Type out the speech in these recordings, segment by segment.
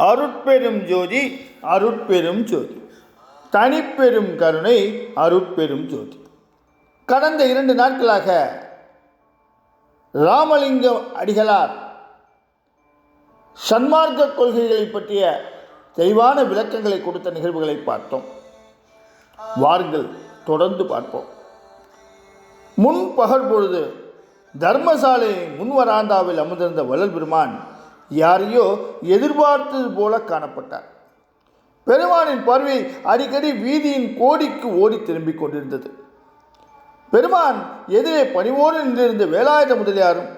அருட்பெரும் ஜோதி அருட்பெரும் ஜோதி தனிப்பெரும் கருணை அருட்பெரும் ஜோதி. கடந்த 2 நாட்களாக ராமலிங்கம் அடிகளார் சன்மார்க்க கொள்கைகளை பற்றிய தெளிவான விளக்கங்களை கொடுத்த நிகழ்வுகளை பார்த்தோம். வாருங்கள் தொடர்ந்து பார்ப்போம். முன் பகல் பொழுது தர்மசாலை முன்வராந்தாவில் அமர்ந்திருந்த வள்ளல் பெருமான் யாரையோ எதிர்பார்த்தது போல காணப்பட்டார். பெருமானின் பார்வை அடிக்கடி வீதியின் கோடிக்கு ஓடி திரும்பிக் கொண்டிருந்தது. பெருமான் எதிரே பணிவோடு நின்றிருந்த வேலாயுத முதலியாரும்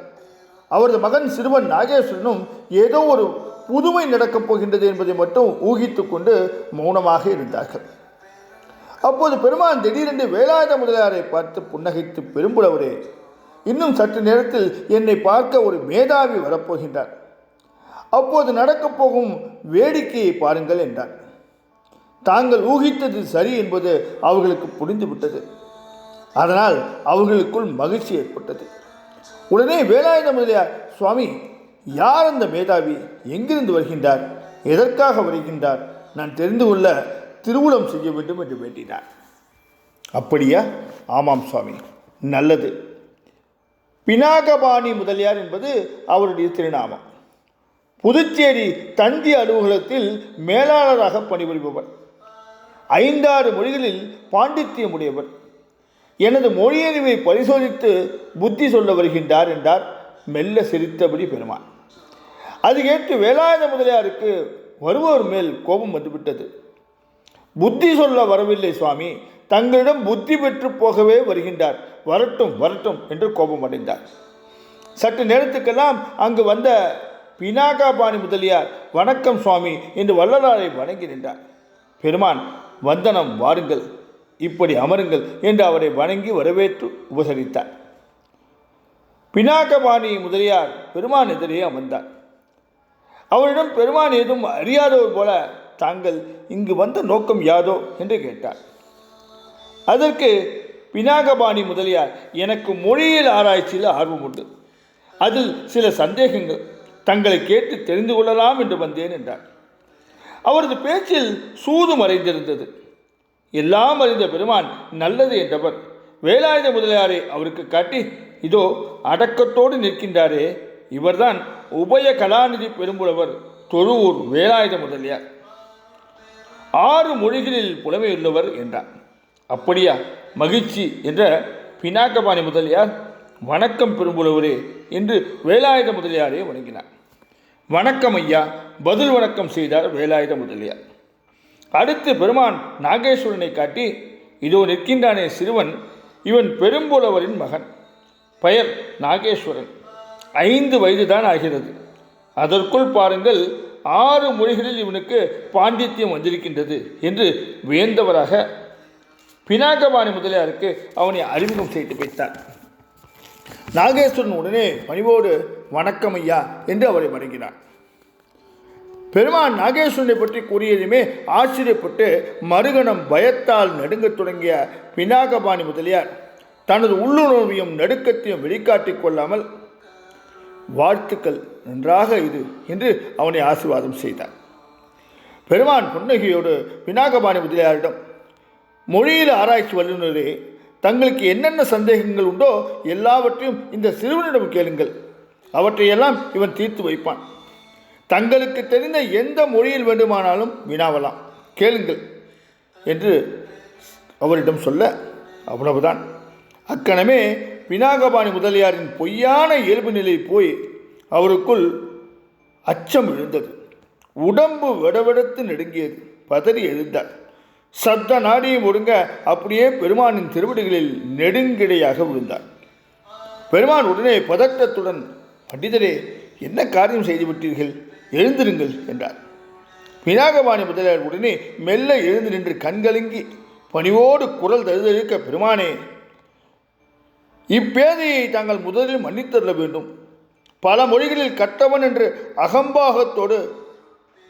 அவரது மகன் சிறுவன் நாகேஸ்வரனும் ஏதோ ஒரு புதுமை நடக்கப் போகின்றது என்பதை மட்டும் ஊகித்து கொண்டு மௌனமாக இருந்தார்கள். அப்போது பெருமான் திடீரென்று வேலாயுத முதலியாரை பார்த்து புன்னகைத்து, பெரும்புலவரே, இன்னும் சற்று நேரத்தில் என்னை பார்க்க ஒரு மேதாவி வரப்போகின்றார். அப்போது நடக்கப் போகும் வேடிக்கையை பாருங்கள் என்றார். தாங்கள் ஊகித்தது சரி என்பது அவர்களுக்கு புரிந்துவிட்டது. அதனால் அவர்களுக்குள் மகிழ்ச்சி ஏற்பட்டது. உடனே வேலாயுத முதலியார், சுவாமி, யார் அந்த மேதாவி? எங்கிருந்து வருகின்றார்? எதற்காக வருகின்றார்? நான் தெரிந்து கொள்ள திருவுளம் செய்ய வேண்டும் என்று வேண்டினார். அப்படியா? ஆமாம் சுவாமி, நல்லது. பினாகபாணி முதலியார் என்பது அவருடைய திருநாமம். புதுச்சேரி தந்தி அலுவலகத்தில் மேலாளராக பணிபுரிபவர். 5-6 மொழிகளில் பாண்டித்தியம் உடையவர். எனது மொழியறிவை பரிசோதித்து புத்தி சொல்ல வருகின்றார் என்றார் மெல்ல சிரித்தபடி பெருமான். அது கேட்டு வேலாயுத முதலியாருக்கு வருவோர் மேல் கோபம் வந்துவிட்டது. புத்தி சொல்ல வரவில்லை சுவாமி, தங்களிடம் புத்தி பெற்று போகவே வருகின்றார், வரட்டும் வரட்டும் என்று கோபம் அடைந்தார். சற்று நேரத்துக்கெல்லாம் அங்கு வந்த பினாகபாணி முதலியார், வணக்கம் சுவாமி என்று வள்ளலாரை வணங்கி நின்றார். பெருமான், வந்தனம், வாருங்கள், இப்படி அமருங்கள் என்று அவரை வணங்கி வரவேற்று உபசரித்தார். பினாகபாணி முதலியார் பெருமான் எதிரே அமர்ந்தார். அவரிடம் பெருமான் ஏதும் அறியாதவர் போல, தாங்கள் இங்கு வந்த நோக்கம் யாதோ என்று கேட்டார். அதற்கு பினாகபாணி முதலியார், எனக்கு மொழியியல் ஆராய்ச்சியில் ஆர்வம் உண்டு, அதில் சில சந்தேகங்கள், தங்களை கேட்டு தெரிந்து கொள்ளலாம் என்று வந்தேன் என்றார். அவரது பேச்சில் சூது மறைந்திருந்தது. எல்லாம் அறிந்த பெருமான் நல்லது என்றவர் வேலாயுத முதலியாரை அவருக்கு காட்டி, இதோ அடக்கத்தோடு நிற்கின்றாரே, இவர்தான் உபய கலாநிதி பெரும்புலவர் தொழுவூர் வேலாயுத முதலியார், 6 மொழிகளில் புலமையுள்ளவர் என்றார். அப்படியா, மகிழ்ச்சி என்ற பினாகபாணி முதலியார், வணக்கம் பெரும்புலவரே என்று வேலாயுத முதலியாரை வணங்கினார். வணக்கம் ஐயா, பதில் வணக்கம் செய்தார் வேலாயுத முதலியார். அடுத்து பெருமான் நாகேஸ்வரனை காட்டி, இதோ நிற்கின்றானே சிறுவன், இவன் பெரும்புலவரின் மகன், பெயர் நாகேஸ்வரன், 5 வயதுதான் ஆகிறது. அதற்குள் பாருங்கள், 6 மொழிகளில் இவனுக்கு பாண்டித்தியம் வந்திருக்கின்றது என்று வியந்தவராக பினாகபாணி முதலியாருக்கு அவனை அறிமுகம் செய்து வைத்தார். நாகேஸ்வரன் உடனே பணிவோடு வணக்கம் ஐயா என்று அவரை வணங்கினார். பெருமான் நாகேஸ்வரனை பற்றி கூறியதுமே ஆச்சரியப்பட்டு மறுகணம் பயத்தால் நடுங்கத் தொடங்கிய பினாகபாணி முதலியார் தனது உள்ளுணர்வையும் நடுக்கத்தையும் வெளிக்காட்டிக் கொள்ளாமல், வாழ்த்துக்கள், நன்றாக இது என்று அவனை ஆசீர்வாதம் செய்தார். பெருமான் புன்னகையோடு பினாகபாணி முதலியாரிடம், மொழியில் ஆராய்ச்சி வல்லுநரே, தங்களுக்கு என்னென்ன சந்தேகங்கள் உண்டோ எல்லாவற்றையும் இந்த சிறுவனிடம் கேளுங்கள், அவற்றையெல்லாம் இவன் தீர்த்து வைப்பான். தங்களுக்கு தெரிந்த எந்த மொழியில் வேண்டுமானாலும் வினாவலாம், கேளுங்கள் என்று அவரிடம் சொல்ல, அவ்வளவுதான். அக்கணமே பினாகபாணி முதலியாரின் பொய்யான இயல்பு நிலை போய் அவருக்குள் அச்சம் எழுந்தது. உடம்பு விடவெடுத்து நடுங்கியது. பதறி எழுந்தார். சப்த நாடியும் ஒடுங்க அப்படியே பெருமானின் திருவடிகளில் நெடுங்கிடையாக விழுந்தார். பெருமான் உடனே பதட்டத்துடன், பண்டிதரே, என்ன காரியம் செய்துவிட்டீர்கள், எழுந்திருங்கள் என்றார். பினாகபாணி முதலியார் உடனே மெல்ல எழுந்து நின்று கண்கலங்கி பணிவோடு குரல் தழுதழுக்க, பெருமானே, இப்பேதையை தாங்கள் முதலில் மன்னித்தருள வேண்டும். பல மொழிகளில் கற்றவன் என்று அகம்பாகத்தோடு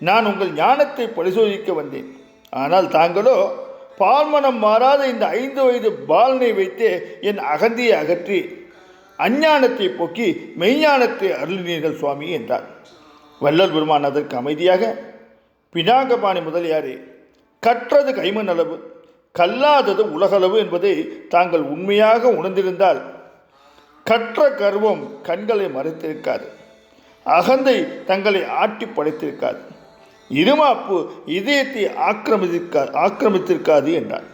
நான் உங்கள் ஞானத்தை பரிசோதிக்க வந்தேன். ஆனால் தாங்களோ பால்மனம் மாறாத இந்த 5 வயது பாலனை வைத்தே என் அகந்தியை அகற்றி அஞ்ஞானத்தை போக்கி மெய்ஞானத்தை அருளினீர்கள் சுவாமி என்றார். வள்ளல் பெருமான் அதற்கு அமைதியாக, பினாகபாணி முதலியாரே, கற்றது கைமண் அளவு, கல்லாதது உலகளவு என்பதை தாங்கள் உண்மையாக உணர்ந்திருந்தால் கற்ற கர்வம் கண்களை மறைத்திருக்காது, அகந்தை தங்களை ஆட்டி படைத்திருக்காது, இருமாப்பு இதயத்தை ஆக்கிரமித்திருக்காது என்றார்.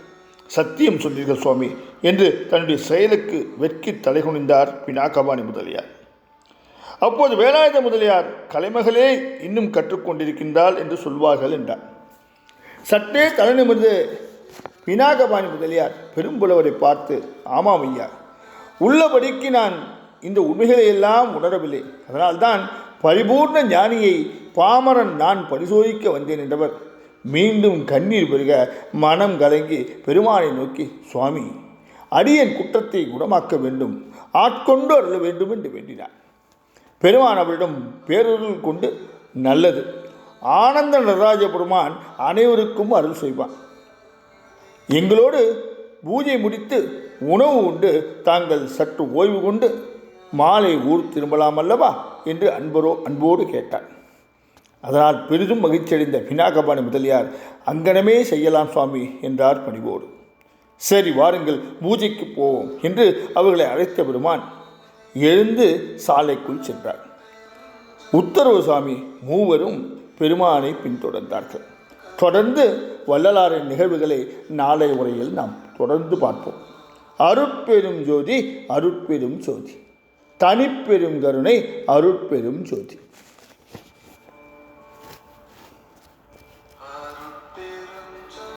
சத்தியம் சொன்னீர்கள் சுவாமி என்று தன்னுடைய செயலுக்கு வெட்கி தலைகுனிந்தார் பினாகபாணி முதலியார். அப்போது வேலாயுத முதலியார், கலைமகளே இன்னும் கற்றுக்கொண்டிருக்கின்றாள் என்று சொல்வார்கள் என்றார். சற்றே தலை நிமிர்ந்து பினாகபாணி முதலியார் பெரும்புலவரை பார்த்து, ஆமாம் ஐயா, உள்ளபடிக்கு நான் இந்த உண்மைகளை எல்லாம் உணரவில்லை, அதனால்தான் பரிபூர்ண ஞானியை பாமரன் நான் பரிசோதிக்க வந்தேன் என்றவர் மீண்டும் கண்ணீர் பெருக மனம் கலங்கி பெருமானை நோக்கி, சுவாமி, அடியன் குற்றத்தை குணமாக்க வேண்டும், ஆட்கொண்டு அருள வேண்டும் என்று வேண்டினார். பெருமான் அவரிடம் பேரருள் கொண்டு, நல்லது, ஆனந்த நடராஜ பெருமான் அனைவருக்கும் அருள் செய்வான். எங்களோடு பூஜை முடித்து உணவு உண்டு தாங்கள் சற்று ஓய்வு கொண்டு மாலை ஊர் திரும்பலாம் அல்லவா என்று அன்போடு கேட்டார். அதனால் பெரிதும் மகிழ்ச்சியடைந்த பினாகபாணி முதலியார், அங்கனமே செய்யலாம் சுவாமி என்றார் பணிவோடு. சரி, வாருங்கள், பூஜைக்கு போவோம் என்று அவர்களை அழைத்த பெருமான் எழுந்து சாலைக்குள் சென்றார். உத்தரவு சுவாமி மூவரும் பெருமானை பின்தொடர்ந்தார்கள். தொடர்ந்து வள்ளலாரின் நிகழ்வுகளை நாளை உரையில் நாம் தொடர்ந்து பார்ப்போம். அருட்பெரும் ஜோதி, அருட்பெரும் ஜோதி, தனிப்பெரும் கருணை, அருட்பெரும் ஜோதி.